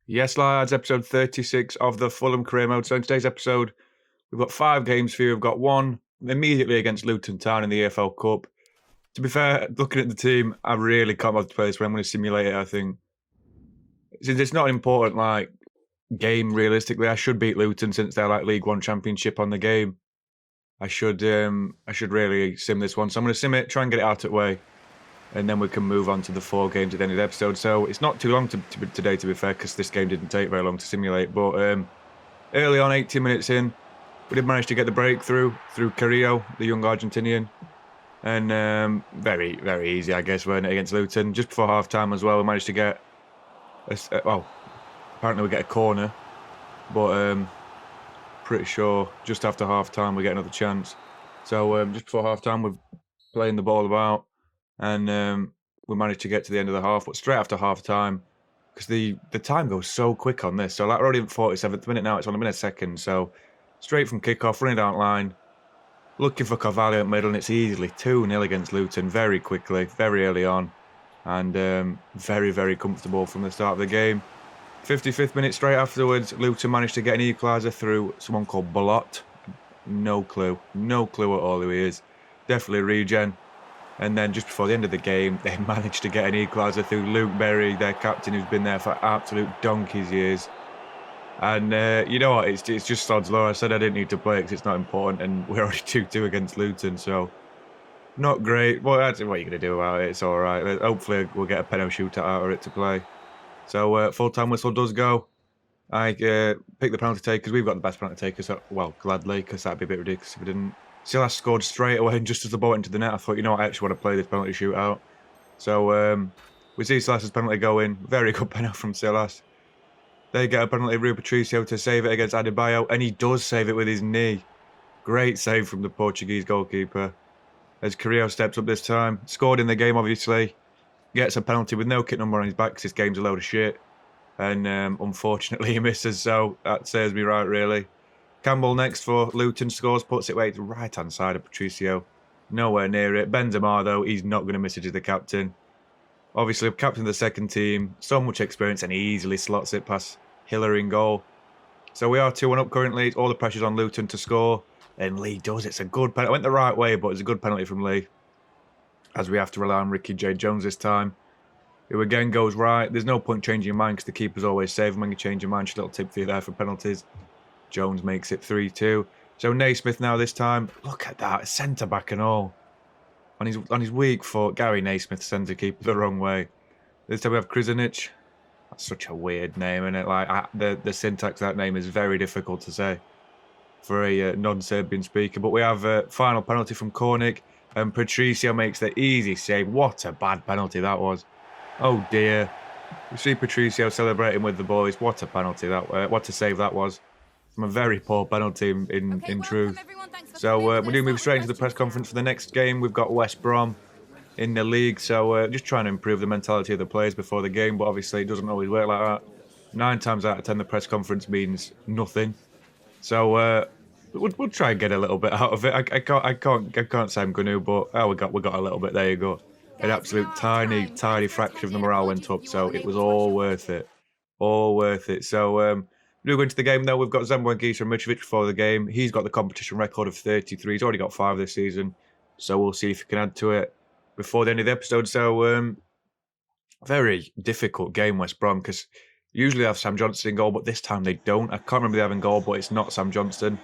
Yes, lads, episode 36 of the Fulham career mode. So in today's episode, we've got 5 games for you. We've got one immediately against Luton Town in the AFL Cup. To be fair, looking at the team, I really can't bother to play this one. I'm going to simulate it, I think. Since it's not an important game, realistically, I should beat Luton since they're League One Championship on the game. I should really sim this one. So I'm going to sim it, try and get it out of the way, and then we can move on to the 4 games at the end of the episode. So it's not too long today, to be fair, because this game didn't take very long to simulate. But early on, 18 minutes in, we did manage to get the breakthrough through Carrillo, the young Argentinian. And very, very easy, I guess, weren't it, against Luton. Just before half-time as well, we managed to get... apparently we get a corner. But pretty sure just after half-time we get another chance. So just before half-time, we're playing the ball about. And we managed to get to the end of the half. But straight after half-time, because the time goes so quick on this. So we're already in 47th minute now. It's only been a second. So straight from kick-off, running down line, looking for Carvalho at middle, and it's easily 2-0 against Luton very quickly, very early on. And very, very comfortable from the start of the game. 55th minute straight afterwards, Luton managed to get an equaliser through someone called Blot. No clue at all who he is. Definitely regen. And then just before the end of the game, they managed to get an equaliser through Luke Berry, their captain, who's been there for absolute donkey's years. And you know what? It's just sod's law. I said I didn't need to play it because it's not important, and we're already 2-2 against Luton, so not great. Well, what are you going to do about it? It's all right. Hopefully, we'll get a penalty shootout out of it to play. So full-time whistle does go. I picked the penalty takers. We've got the best penalty takers. So, well, gladly, because that'd be a bit ridiculous if we didn't. Silas scored straight away, and just as the ball went into the net, I thought, you know what, I actually want to play this penalty shootout. So we see Silas's penalty go in. Very good penalty from Silas. They get a penalty, Rui Patricio, to save it against Adebayo, and he does save it with his knee. Great save from the Portuguese goalkeeper. As Carrillo steps up this time, scored in the game, obviously. Gets a penalty with no kit number on his back because this game's a load of shit. And unfortunately, he misses, so that serves me right, really. Campbell next for Luton scores, puts it right to the right-hand side of Patricio. Nowhere near it. Benzema, though, he's not going to miss it as the captain. Obviously, captain of the second team, so much experience, and he easily slots it past Hiller in goal. So we are 2-1 up currently. All the pressure's on Luton to score. And Lee does. It's a good penalty. It went the right way, but it's a good penalty from Lee. As we have to rely on Ricky J. Jones this time. Who again goes right. There's no point changing your mind because the keeper's always saving when you change your mind. Just a little tip for you there for penalties. Jones makes it 3-2. So Naismith now this time. Look at that. Centre-back and all. On his weak foot, Gary Naismith sends the keeper the wrong way. This time we have Krizanic. That's such a weird name, isn't it? The syntax of that name is very difficult to say for a non-Serbian speaker. But we have a final penalty from Kornic, and Patricio makes the easy save. What a bad penalty that was. Oh dear. We see Patricio celebrating with the boys. What a penalty what a save that was. From a very poor penalty in truth. So we do move straight into the press conference for the next game. We've got West Brom in the league, so just trying to improve the mentality of the players before the game, but obviously it doesn't always work like that. 9 times out of 10 the press conference means nothing. So we'll try and get a little bit out of it. I can't say I'm going to, but we got a little bit. There you go. An absolute tiny fraction of the morale went up, so it was all worth it. All worth it. So we do go into the game, though. We've got Zambuanguisa and Mitrovic before the game. He's got the competition record of 33. He's already got 5 this season. So we'll see if he can add to it before the end of the episode. So very difficult game, West Brom, because usually they have Sam Johnson in goal, but this time they don't. I can't remember they have in goal, but it's not Sam Johnson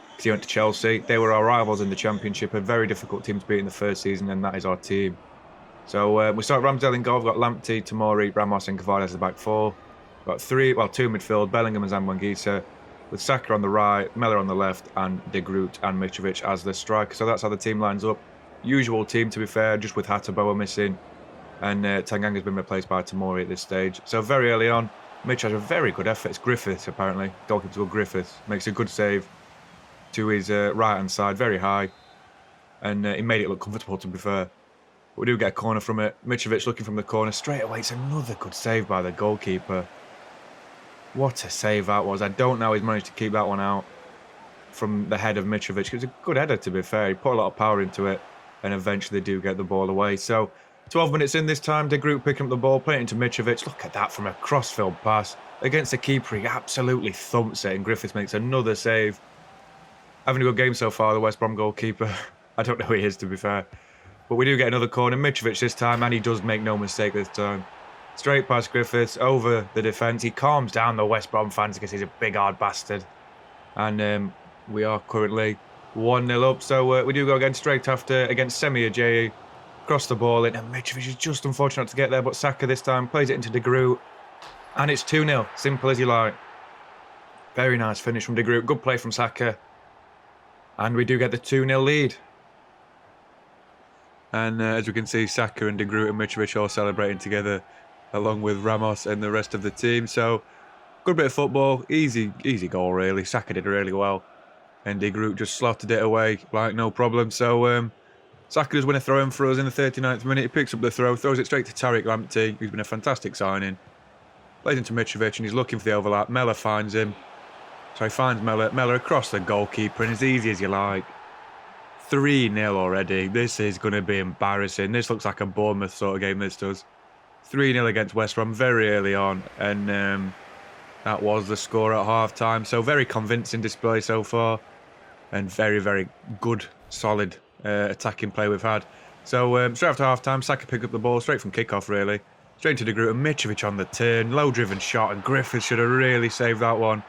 because he went to Chelsea. They were our rivals in the Championship, a very difficult team to beat in the first season, and that is our team. So we start Ramsdale in goal. We've got Lamptey, Tomori, Ramos and Carvalho as the back 4. Got 2 midfield, Bellingham and Zambuanguisa, with Saka on the right, Mellor on the left, and De Groot and Mitrovic as the striker. So that's how the team lines up. Usual team, to be fair, just with Hateboa missing, and Tanganga's been replaced by Tomori at this stage. So very early on, Mitch has a very good effort. It's Griffiths, apparently. Goalkeeper Griffiths makes a good save to his right-hand side, very high, and he made it look comfortable, to be fair. We do get a corner from it. Mitrovic looking from the corner straight away. It's another good save by the goalkeeper. What a save that was. I don't know how he's managed to keep that one out from the head of Mitrovic. It was a good header, to be fair. He put a lot of power into it, and eventually do get the ball away. So 12 minutes in this time, De Groot picking up the ball, playing it into Mitrovic. Look at that from a cross-field pass. Against the keeper, he absolutely thumps it, and Griffiths makes another save. Having a good game so far, the West Brom goalkeeper. I don't know who he is, to be fair. But we do get another corner. Mitrovic this time, and he does make no mistake this time. Straight past Griffiths, over the defence. He calms down the West Brom fans because he's a big, hard bastard. And we are currently 1-0 up. So we do go again straight after against Semi Ajayi. Cross the ball in, and Mitrovic is just unfortunate to get there. But Saka this time plays it into De Groot. And it's 2-0. Simple as you like. Very nice finish from De Groot. Good play from Saka. And we do get the 2-0 lead. And as we can see, Saka and De Groot and Mitrovic all celebrating together, along with Ramos and the rest of the team. So, good bit of football. Easy goal, really. Saka did really well. And De Groot just slotted it away like no problem. So, Saka does win a throw-in for us in the 39th minute. He picks up the throw, throws it straight to Tariq Lamptey, who's been a fantastic signing. Plays into Mitrovic, and he's looking for the overlap. Mella finds him. So he finds Mella. Mella across the goalkeeper, and as easy as you like. 3-0 already. This is going to be embarrassing. This looks like a Bournemouth sort of game, this does. 3-0 against West Brom very early on, and that was the score at half-time. So very convincing display so far, and very, very good, solid attacking play we've had. So straight after half-time, Saka picked up the ball straight from kick-off, really. Straight to De Groot, and Mitrovic on the turn. Low-driven shot, and Griffiths should have really saved that one.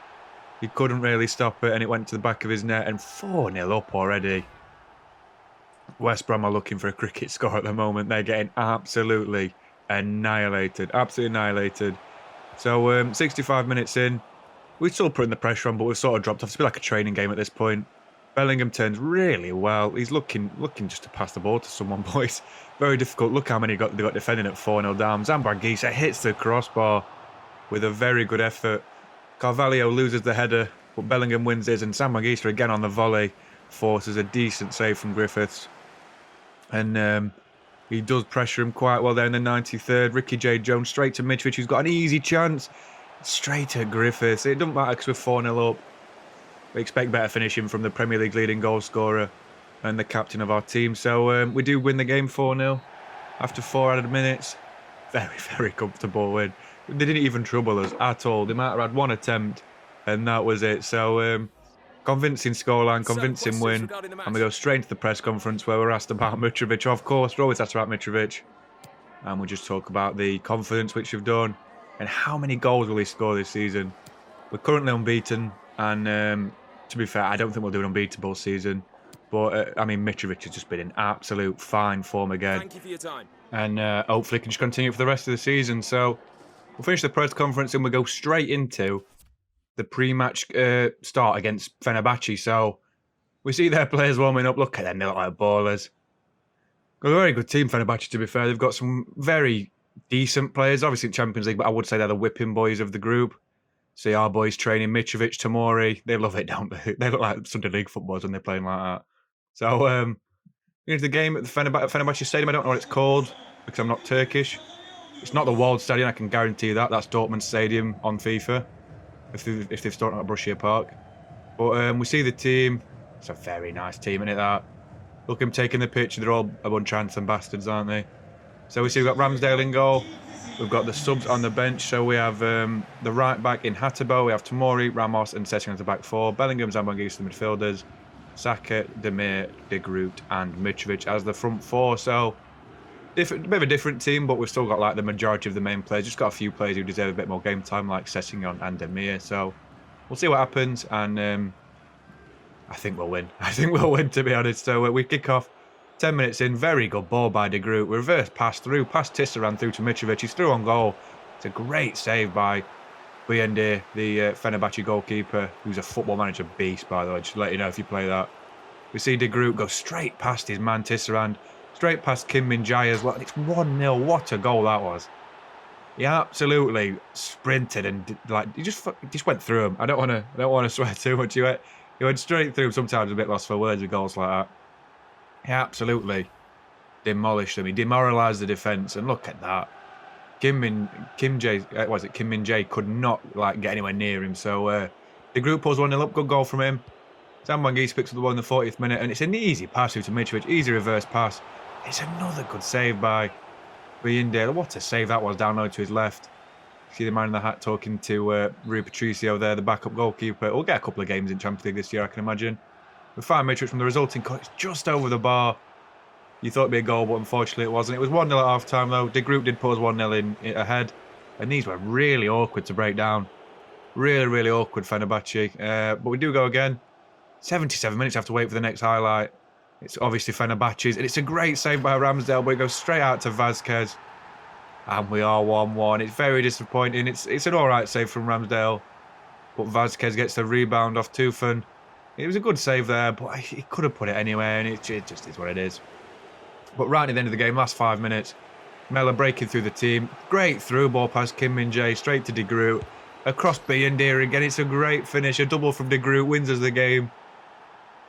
He couldn't really stop it, and it went to the back of his net, and 4-0 up already. West Brom are looking for a cricket score at the moment. They're getting absolutely annihilated. Absolutely annihilated. So 65 minutes in. We're still putting the pressure on, but we've sort of dropped off. It's a bit like a training game at this point. Bellingham turns really well. He's looking just to pass the ball to someone, boys. Very difficult. Look how many they got defending at 4-0 down. Zambanguisa hits the crossbar with a very good effort. Carvalho loses the header, but Bellingham wins his, and Zambanguisa again on the volley forces a decent save from Griffiths. And he does pressure him quite well there in the 93rd. Ricky J. Jones straight to Mitrovic, who's got an easy chance. Straight at Griffiths. It doesn't matter because we're 4-0 up. We expect better finishing from the Premier League leading goal scorer and the captain of our team. So we do win the game 4-0 after 4 added minutes. Very, very comfortable win. They didn't even trouble us at all. They might have had one attempt, and that was it. So convincing scoreline, convincing win. And we go straight into the press conference where we're asked about Mitrovic. Of course, we're always asked about Mitrovic. And we'll just talk about the confidence which we've done and how many goals will he score this season. We're currently unbeaten, and to be fair, I don't think we'll do an unbeatable season. But, I mean, Mitrovic has just been in absolute fine form again. Thank you for your time. And hopefully can just continue for the rest of the season. So we'll finish the press conference and we'll go straight into the pre-match start against Fenerbahce. So we see their players warming up. Look at them, they look like ballers. Got a very good team, Fenerbahce, to be fair. They've got some very decent players, obviously in Champions League, but I would say they're the whipping boys of the group. See our boys training Mitrovic, Tomori. They love it, don't they? They look like Sunday League footballers when they're playing like that. So, into the game at the Fenerbahce Stadium. I don't know what it's called because I'm not Turkish. It's not the Walled Stadium, I can guarantee you that. That's Dortmund Stadium on FIFA, if they've started at Borussia Park. But we see the team. It's a very nice team, isn't it, that? Look at them taking the pitch. They're all a bunch of handsome bastards, aren't they? So we see we've got Ramsdale in goal. We've got the subs on the bench. So we have the right back in Hatabo. We have Tomori, Ramos and Sessegnon as the back four. Bellingham, Zambanguisa the midfielders. Saka, Demir, De Groot and Mitrovic as the front four. So a bit of a different team, but we've still got like the majority of the main players. Just got a few players who deserve a bit more game time, like Sessegnon and Demir. So we'll see what happens, and I think we'll win. I think we'll win, to be honest. So we kick off 10 minutes in. Very good ball by De Groot. Reverse pass through. Past Tisserand through to Mitrovic. He's through on goal. It's a great save by Buyende, the Fenerbahce goalkeeper, who's a Football Manager beast, by the way. Just to let you know if you play that. We see De Groot go straight past his man Tisserand. Straight past Kim Min-jae as well. And it's 1-0. What a goal that was. He absolutely sprinted and like he just went through him. I don't want to swear too much. He went straight through him. Sometimes a bit lost for words with goals like that. He absolutely demolished them. He demoralised the defence, and look at that. Kim Min-jae could not like get anywhere near him. So the group pulls 1-0 up. Good goal from him. Zambanguisa picks up the ball in the 40th minute, and it's an easy pass through to Mitrovic. Easy reverse pass. It's another good save by Bayindir, what a save that was down low to his left. See the man in the hat talking to Rui Patricio there, the backup goalkeeper. We'll get a couple of games in Champions League this year, I can imagine. With 5 Mitrovic from the resulting cut, it's just over the bar. You thought it'd be a goal, but unfortunately it wasn't. It was 1-0 at half-time, though. De Groot did put us 1-0 in ahead. And these were really awkward to break down. Really, really awkward, Fenerbahce. But we do go again. 77 minutes, have to wait for the next highlight. It's obviously Fenerbahce's. And it's a great save by Ramsdale, but it goes straight out to Vazquez. And we are 1-1. It's very disappointing. It's an alright save from Ramsdale. But Vazquez gets the rebound off Tufan. It was a good save there, but he could have put it anywhere, and it just is what it is. But right at the end of the game, last 5 minutes, Mella breaking through the team. Great through ball past Kim Min-jae, straight to De Groot. Across Bayindir again, it's a great finish. A double from De Groot, wins us the game.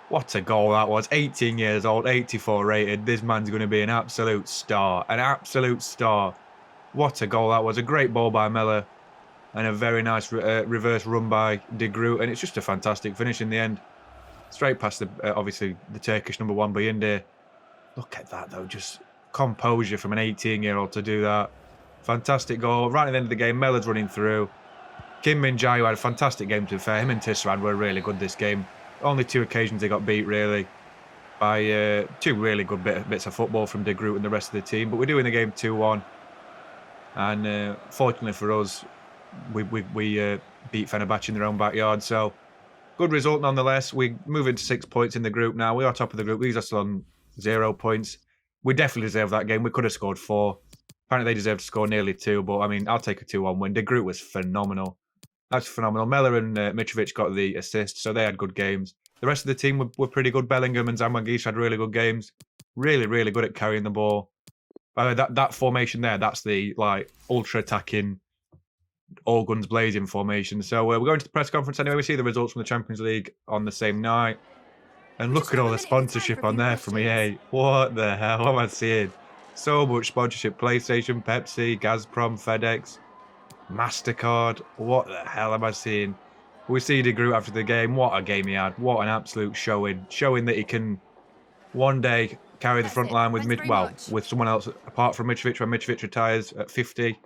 What a goal that was. 18 years old, 84 rated. This man's going to be an absolute star. An absolute star. What a goal that was. A great ball by Mella. And a very nice reverse run by De Groot. And it's just a fantastic finish in the end. Straight past, obviously, the Turkish number 1, Bayindir. Look at that, though. Just composure from an 18-year-old to do that. Fantastic goal. Right at the end of the game, Mella's running through. Kim Min-jae, who had a fantastic game, to be fair. Him and Tisserand were really good this game. Only 2 occasions they got beat, really, by 2 really good bits of football from De Groot and the rest of the team. But we're doing the game 2-1. And fortunately for us, we beat Fenerbahce in their own backyard. So, good result nonetheless. We move into 6 points in the group now. We are top of the group. These are still on 0 points. We definitely deserve that game. We could have scored 4. Apparently they deserved to score nearly 2, but I mean, I'll take a 2-1 win. De Groot was phenomenal. That's phenomenal. Mella and Mitrovic got the assist, so they had good games. The rest of the team were pretty good. Bellingham and Zambanguis had really good games. Really, really good at carrying the ball. By the way, that formation there, that's the ultra-attacking, all guns blazing formation. So we're going to the press conference anyway. We see the results from the Champions League on the same night. And look at all the sponsorship on there from EA. What the hell am I seeing? So much sponsorship. PlayStation, Pepsi, Gazprom, FedEx, MasterCard. What the hell am I seeing? We see De Groot after the game. What a game he had. What an absolute showing. Showing that he can one day carry the front line with with someone else apart from Mitrovic when Mitrovic retires at 50.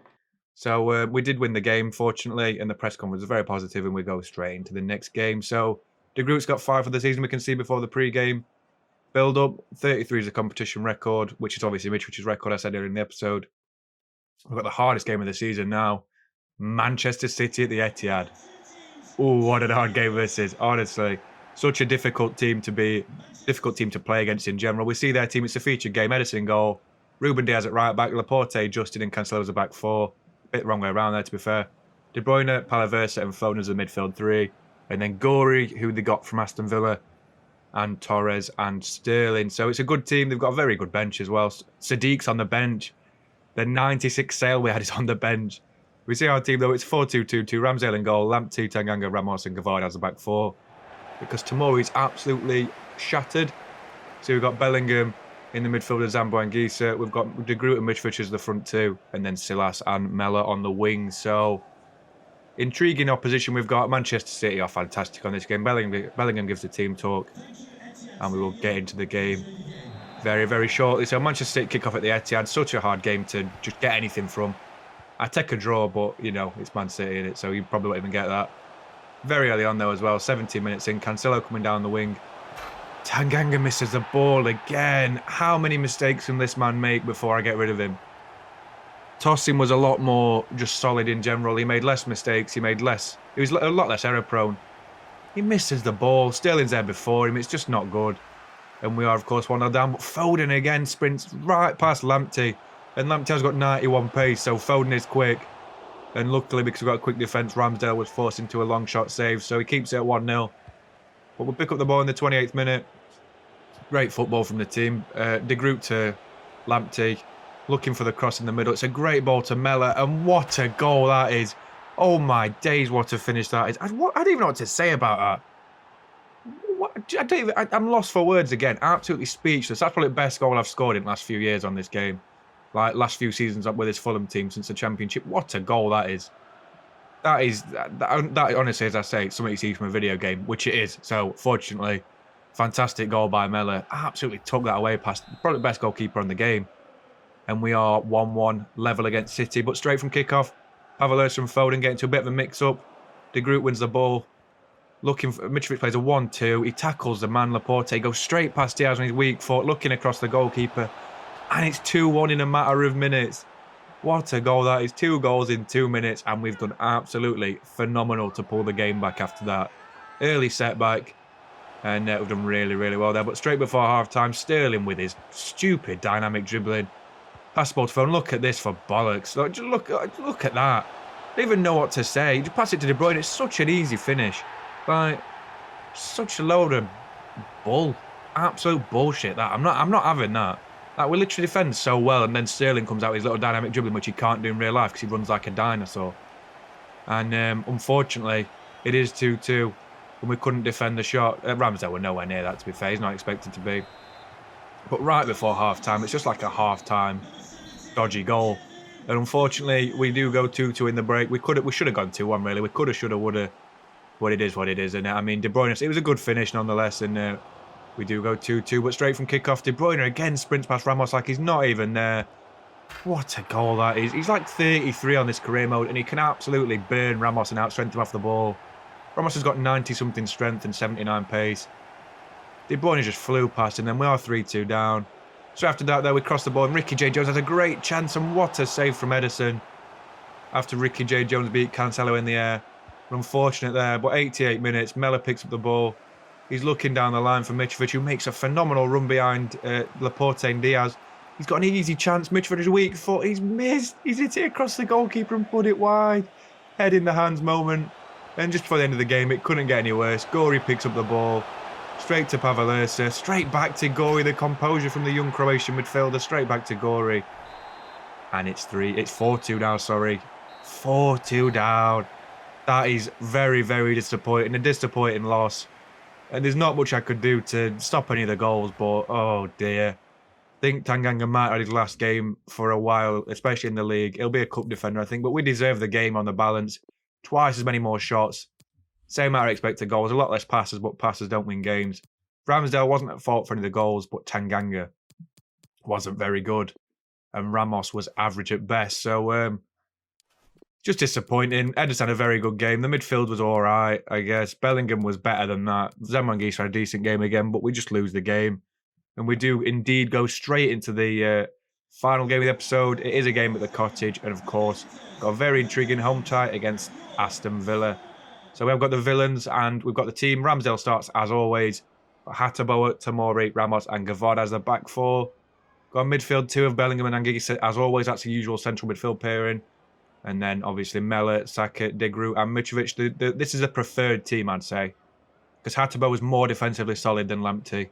So we did win the game, fortunately, and the press conference was very positive, and we go straight into the next game. So De Groot's got 5 for the season, we can see before the pre-game build-up. 33 is a competition record, which is obviously Mitrovic's record, I said earlier in the episode. We've got the hardest game of the season now. Manchester City at the Etihad. Oh, what a hard game this is, honestly. Such a difficult team to play against in general. We see their team, it's a featured game. Edison goal, Ruben Diaz at right back, Laporte, Justin and Cancelo's a back 4. Bit the wrong way around there, to be fair. De Bruyne, Palaversa and Foden as a midfield 3. And then Gori, who they got from Aston Villa, and Torres and Sterling. So it's a good team. They've got a very good bench as well. Sadiq's on the bench. The 96 sale we had is on the bench. We see our team, though, it's 4-2-2-2. Ramsdale in goal, Lamptey, Tanganga, Ramos and Gavard as a back 4. Because Tomori's absolutely shattered. So we've got Bellingham in the midfield of Zambo and Gisa. We've got De Groot and Mitrovic as the front 2. And then Silas and Mella on the wing. So intriguing opposition. We've got Manchester City are fantastic on this game. Bellingham gives the team talk. And we will get into the game very, very shortly. So Manchester City kick off at the Etihad. Such a hard game to just get anything from. I take a draw, but, you know, it's Man City in it, so you probably won't even get that. Very early on, though, as well. 17 minutes in. Cancelo coming down the wing. Tanganga misses the ball again. How many mistakes can this man make before I get rid of him? Tosin was a lot more just solid in general. He made less mistakes. He was a lot less error-prone. He misses the ball. Sterling's there before him. It's just not good. And we are, of course, 1-0 down. But Foden again sprints right past Lamptey. And Lamptey's got 91 pace, so Foden is quick. And luckily, because we've got a quick defence, Ramsdale was forced into a long shot save. So he keeps it at 1-0. But we'll pick up the ball in the 28th minute. Great football from the team. De Groot to Lamptey. Looking for the cross in the middle. It's a great ball to Mella. And what a goal that is. Oh my days, what a finish that is. I don't even know what to say about that. I'm lost for words again. Absolutely speechless. That's probably the best goal I've scored in the last few years on this game. Like last few seasons up with this Fulham team since the Championship. What a goal that is. That honestly, as I say, something you see from a video game, which it is. So fortunately, fantastic goal by Mella. Absolutely took that away past probably the best goalkeeper in the game. And we are 1-1 level against City. But straight from kickoff, Valencia and Foden get into a bit of a mix-up. De Groot wins the ball. Looking for Mitrovic plays a 1-2. He tackles the man Laporte, goes straight past Diaz on his weak foot, looking across the goalkeeper. And it's 2-1 in a matter of minutes. What a goal that is. 2 goals in 2 minutes, and we've done absolutely phenomenal to pull the game back after that. Early setback, and we've done really, really well there. But straight before half-time, Sterling with his stupid dynamic dribbling. Pass ball to Foden. Look at this for bollocks. Look at that. I don't even know what to say. Just pass it to De Bruyne. It's such an easy finish. Like, such a load of bull. Absolute bullshit, that. I'm not having that. Like, we literally defend so well, and then Sterling comes out with his little dynamic dribbling, which he can't do in real life because he runs like a dinosaur. And unfortunately, it is 2-2, and we couldn't defend the shot. Ramsdale were nowhere near that, to be fair. He's not expected to be. But right before half-time, it's just like a half-time dodgy goal. And unfortunately, we do go 2-2 in the break. We should have gone 2-1, really. We could have, should have, would have. But it is what it is. And I mean, De Bruyne, it was a good finish nonetheless, and we do go 2-2, but straight from kickoff, De Bruyne again sprints past Ramos like he's not even there. What a goal that is. He's like 33 on this career mode, and he can absolutely burn Ramos and outstrength him off the ball. Ramos has got 90-something strength and 79 pace. De Bruyne just flew past, and then we are 3-2 down. So after that, though, we cross the ball, and Ricky J. Jones has a great chance, and what a save from Ederson. After Ricky J. Jones beat Cancelo in the air. We're unfortunate there, but 88 minutes, Mella picks up the ball. He's looking down the line for Mitrovic, who makes a phenomenal run behind Laporte and Diaz. He's got an easy chance. Mitrovic is weak foot. He's missed. He's hit it across the goalkeeper and put it wide. Head in the hands moment. And just before the end of the game, it couldn't get any worse. Gori picks up the ball. Straight to Pavalersa. Straight back to Gori. The composure from the young Croatian midfielder. Straight back to Gori. And it's 4-2 now, sorry. 4-2 down. That is very, very disappointing. A disappointing loss. And there's not much I could do to stop any of the goals, but oh dear. I think Tanganga might have had his last game for a while, especially in the league. He'll be a cup defender, I think, but we deserve the game on the balance. Twice as many more shots. Same amount of expected goals, a lot less passes, but passes don't win games. Ramsdale wasn't at fault for any of the goals, but Tanganga wasn't very good. And Ramos was average at best, so just disappointing. Ederson had a very good game. The midfield was all right, I guess. Bellingham was better than that. Zemangis had a decent game again, but we just lose the game. And we do indeed go straight into the final game of the episode. It is a game at the Cottage. And of course, got a very intriguing home tie against Aston Villa. So we've got the villains and we've got the team. Ramsdale starts as always. Hataboa, Tomori, Ramos and Gavard as the back four. Got a midfield two of Bellingham and Anguissa as always. That's the usual central midfield pairing. And then obviously Mella, Saka, De Groot and Mitrovic. This is a preferred team, I'd say. Because Hataboa was more defensively solid than Lamptey.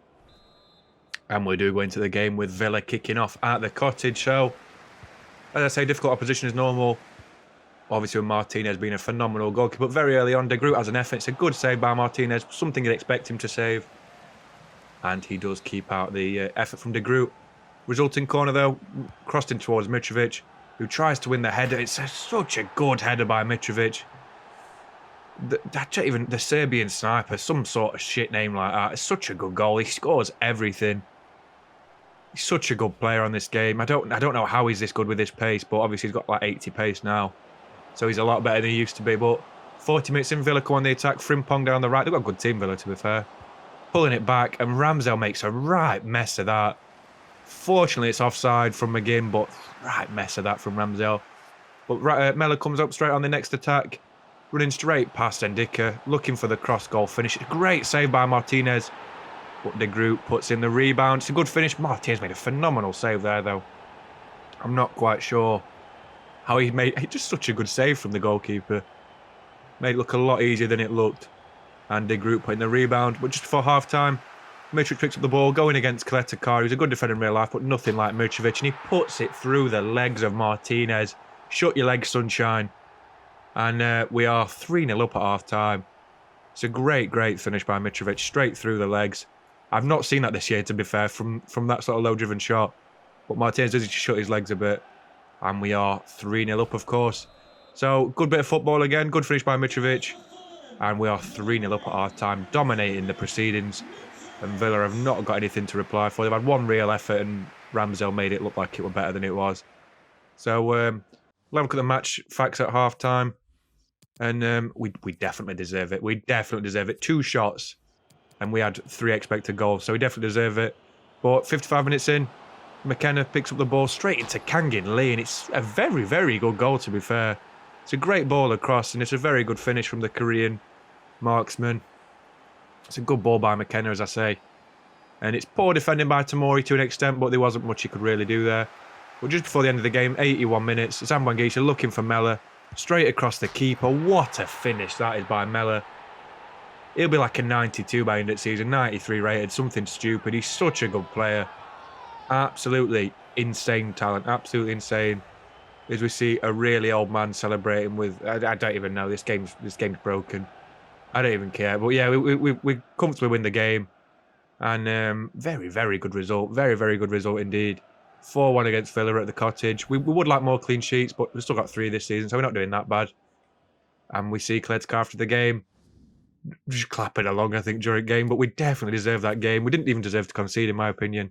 And we do go into the game with Villa kicking off at the Cottage. So, as I say, difficult opposition is normal. Obviously, with Martinez being a phenomenal goalkeeper. But very early on, De Groot has an effort. It's a good save by Martinez. Something you'd expect him to save. And he does keep out the effort from De Groot. Resulting corner, though, crossed in towards Mitrovic, who tries to win the header. It's such a good header by Mitrovic. Even the Serbian sniper, some sort of shit name like that. It's such a good goal. He scores everything. He's such a good player on this game. I don't know how he's this good with this pace, but obviously he's got like 80 pace now. So he's a lot better than he used to be. But 40 minutes in, Villa come on the attack. Frimpong down the right. They've got a good team, Villa, to be fair. Pulling it back, and Ramsdale makes a right mess of that. Fortunately, it's offside from McGinn, but right mess of that from Ramsdale. But Mella comes up straight on the next attack. Running straight past Ndicka, looking for the cross goal finish. Great save by Martinez. But De Groot puts in the rebound. It's a good finish. Martinez made a phenomenal save there, though. I'm not quite sure how he made just such a good save from the goalkeeper. Made it look a lot easier than it looked. And De Groot putting the rebound. But just before half-time, Mitrovic picks up the ball, going against Kletekar, who's a good defender in real life, but nothing like Mitrovic. And he puts it through the legs of Martinez. Shut your legs, sunshine. And we are 3-0 up at half-time. It's a great, great finish by Mitrovic, straight through the legs. I've not seen that this year, to be fair, from that sort of low-driven shot. But Martinez does just shut his legs a bit. And we are 3-0 up, of course. So, good bit of football again. Good finish by Mitrovic. And we are 3-0 up at half-time, dominating the proceedings. And Villa have not got anything to reply for. They've had one real effort, and Ramsdale made it look like it was better than it was. So we'll have a look at the match facts at half-time. And we definitely deserve it. We definitely deserve it. 2 shots, and we had 3 expected goals, so we definitely deserve it. But 55 minutes in, McKenna picks up the ball straight into Kangin Lee, and it's a very, very good goal, to be fair. It's a great ball across, and it's a very good finish from the Korean marksman. It's a good ball by McKenna, as I say. And it's poor defending by Tamori to an extent, but there wasn't much he could really do there. But just before the end of the game, 81 minutes, Zambangisha looking for Mella. Straight across the keeper. What a finish that is by Mella. He'll be like a 92 by end of the season, 93 rated, something stupid. He's such a good player. Absolutely insane talent, absolutely insane. As we see a really old man celebrating with, I don't even know, this game's broken. I don't even care. But yeah, we comfortably win the game. And very, very good result. Very, very good result indeed. 4-1 against Villa at the Cottage. We would like more clean sheets, but we've still got 3 this season, so we're not doing that bad. And we see Kledska after the game, just clapping along, I think, during the game. But we definitely deserved that game. We didn't even deserve to concede, in my opinion.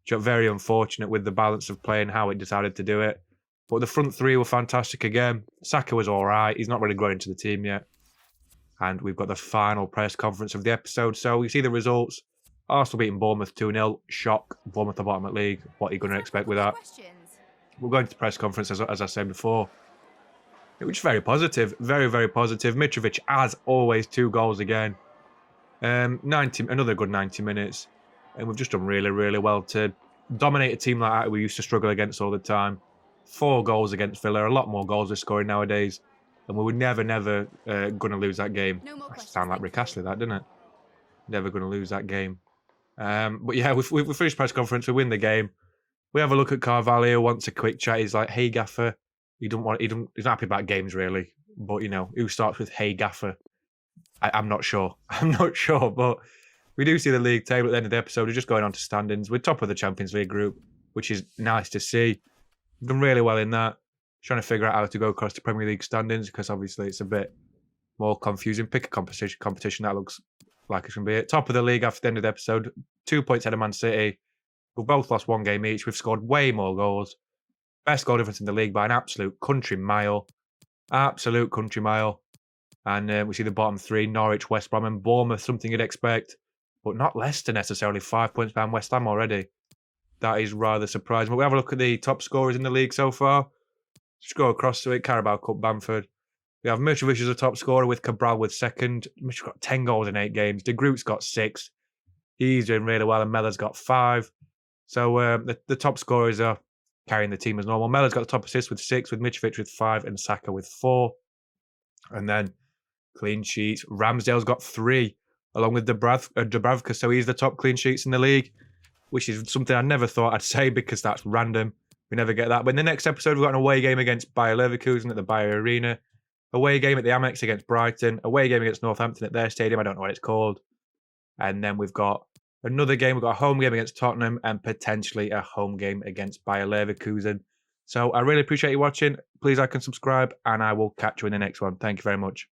Just very unfortunate with the balance of play and how it decided to do it. But the front 3 were fantastic again. Saka was all right. He's not really grown into the team yet. And we've got the final press conference of the episode. So we see the results. Arsenal beating Bournemouth 2-0. Shock. Bournemouth the bottom of the league. What are you going to expect with that? We're going to the press conference, as I said before. It was very positive. Very, very positive. Mitrovic, as always, 2 goals again. Another good 90 minutes. And we've just done really, really well to dominate a team like that we used to struggle against all the time. 4 goals against Villa. A lot more goals we're scoring nowadays. And we were never going to lose that game. That sound like Rick Astley, that, didn't it? Never going to lose that game. But yeah, we finished press conference. We win the game. We have a look at Carvalho. Wants a quick chat. He's like, "Hey Gaffer." He's not happy about games really. But you know, who starts with "Hey Gaffer"? I'm not sure. I'm not sure. But we do see the league table at the end of the episode. We're just going on to standings. We're top of the Champions League group, which is nice to see. We've done really well in that. Trying to figure out how to go across the Premier League standings because obviously it's a bit more confusing. Pick a competition that looks like it can be it. Top of the league after the end of the episode. 2 points ahead of Man City. We've both lost 1 game each. We've scored way more goals. Best goal difference in the league by an absolute country mile. Absolute country mile. And we see the bottom 3, Norwich, West Brom and Bournemouth, something you'd expect. But not Leicester necessarily. 5 points behind West Ham already. That is rather surprising. But we have a look at the top scorers in the league so far. Just go across to it. Carabao Cup, Bamford. We have Mitrovic as a top scorer with Cabral with second. Mitrovic got 10 goals in 8 games. De Groot's got 6. He's doing really well. And Mella's got 5. So the top scorers are carrying the team as normal. Mella's got the top assists with 6, with Mitrovic with 5, and Saka with 4. And then clean sheets. Ramsdale's got 3, along with Dubravka. So he's the top clean sheets in the league, which is something I never thought I'd say because that's random. We never get that. But in the next episode, we've got an away game against Bayer Leverkusen at the Bayer Arena. Away game at the Amex against Brighton. Away game against Northampton at their stadium. I don't know what it's called. And then we've got another game. We've got a home game against Tottenham and potentially a home game against Bayer Leverkusen. So I really appreciate you watching. Please like and subscribe, and I will catch you in the next one. Thank you very much.